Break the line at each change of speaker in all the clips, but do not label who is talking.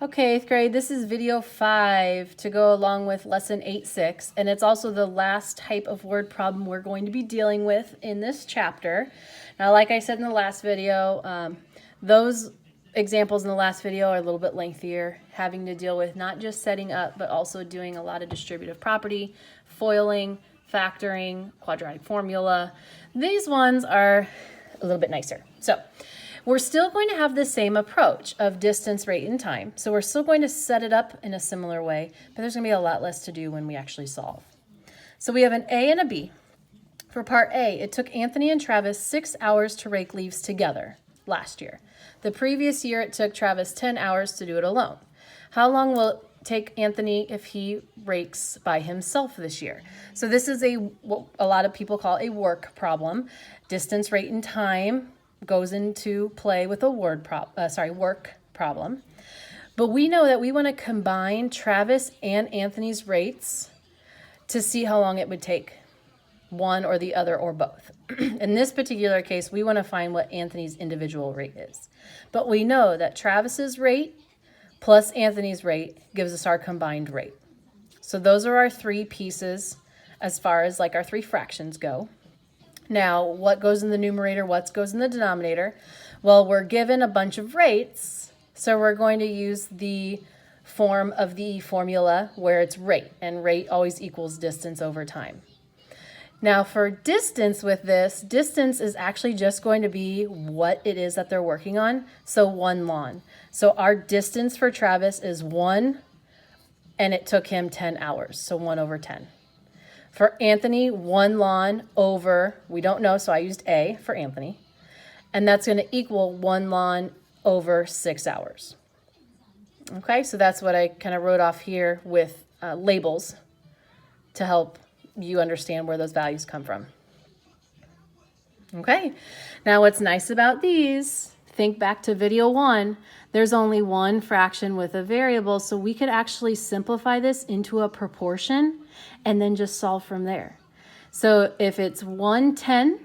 Okay, 8th grade, this is video 5 to go along with lesson 8.6, and it's also the last type of word problem we're going to be dealing with in this chapter. Now, like I said in the last video, those examples in the last video are a little bit lengthier, having to deal with not just setting up, but also doing a lot of distributive property, foiling, factoring, quadratic formula. These ones are a little bit nicer. So we're still going to have the same approach of distance, rate, and time. So we're still going to set it up in a similar way, but there's going to be a lot less to do when we actually solve. So we have an A and a B. For part A, it took Anthony and Travis 6 hours to rake leaves together last year. The previous year, it took Travis 10 hours to do it alone. How long will it take Anthony if he rakes by himself this year? So this is what a lot of people call a work problem. Distance, rate, and time goes into play with a work problem. But we know that we want to combine Travis and Anthony's rates to see how long it would take one or the other or both. In this particular case, we want to find what Anthony's individual rate is. But we know that Travis's rate plus Anthony's rate gives us our combined rate. So those are our three pieces as far as like our three fractions go. Now, what goes in the numerator, what goes in the denominator? Well, we're given a bunch of rates, so we're going to use the form of the formula where it's rate, and rate always equals distance over time. Now, for distance with this, distance is actually just going to be what it is that they're working on, so 1 lawn. So our distance for Travis is 1, and it took him 10 hours, so 1 over 10. For Anthony, 1 lawn over, we don't know, so I used A for Anthony. And that's going to equal 1 lawn over 6 hours. Okay, so that's what I kind of wrote off here with labels to help you understand where those values come from. Okay, now what's nice about these, think back to video 1, there's only one fraction with a variable, so we could actually simplify this into a proportion and then just solve from there. So if it's 1/10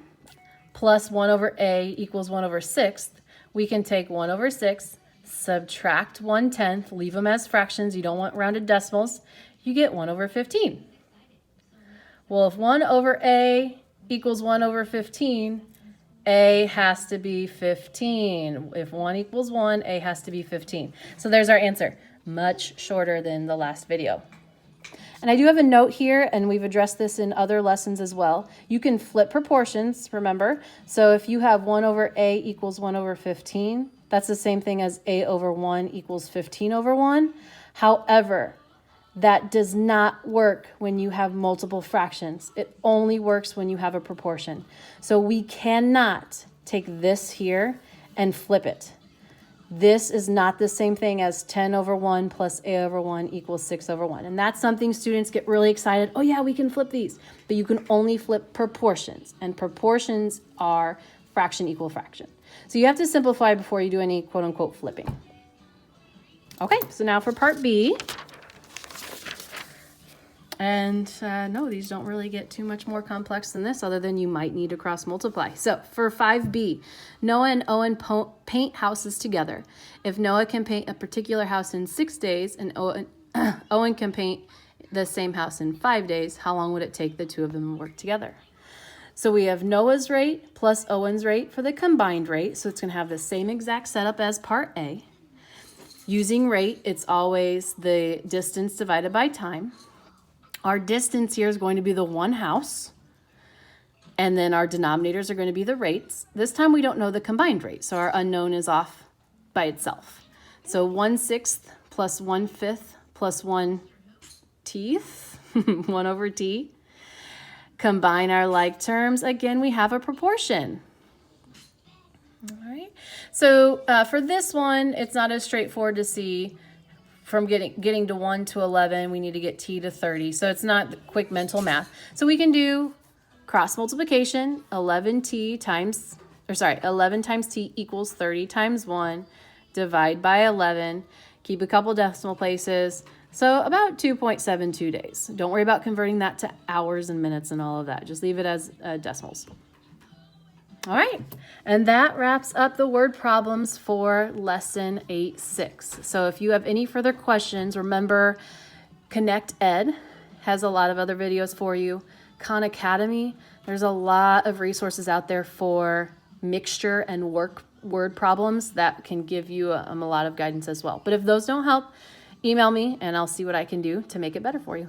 plus 1 over A equals 1 over 6, we can take 1 over 6, subtract 1/10, leave them as fractions, you don't want rounded decimals, you get 1 over 15. Well, if 1 over A equals 1 over 15, A has to be 15. If 1 equals 1, A has to be 15. So there's our answer. Much shorter than the last video. And I do have a note here, and we've addressed this in other lessons as well. You can flip proportions, remember. So if you have 1 over A equals 1 over 15, that's the same thing as A over 1 equals 15 over 1. However, that does not work when you have multiple fractions. It only works when you have a proportion. So we cannot take this here and flip it. This is not the same thing as 10 over 1 plus A over 1 equals 6 over 1. And that's something students get really excited. Oh yeah, we can flip these. But you can only flip proportions. And proportions are fraction equal fraction. So you have to simplify before you do any quote unquote flipping. Okay, so now for part B. And no, these don't really get too much more complex than this, other than you might need to cross multiply. So for 5B, Noah and Owen paint houses together. If Noah can paint a particular house in 6 days and Owen can paint the same house in 5 days, how long would it take the two of them to work together? So we have Noah's rate plus Owen's rate for the combined rate. So it's going to have the same exact setup as part A. Using rate, it's always the distance divided by time. Our distance here is going to be the one house, and then our denominators are going to be the rates. This time we don't know the combined rate, so our unknown is off by itself. So 1/6 plus 1/5 plus 1/10, 1 over t. Combine our like terms. Again, we have a proportion. All right. So for this one, it's not as straightforward to see. From getting to 1 to 11, we need to get t to 30. So it's not quick mental math. So we can do cross multiplication, 11 times t equals 30 times 1, divide by 11, keep a couple decimal places. So about 2.72 days. Don't worry about converting that to hours and minutes and all of that. Just leave it as decimals. All right, and that wraps up the word problems for lesson 8-6. So if you have any further questions, remember Connect Ed has a lot of other videos for you. Khan Academy, there's a lot of resources out there for mixture and word problems that can give you a lot of guidance as well. But if those don't help, email me and I'll see what I can do to make it better for you.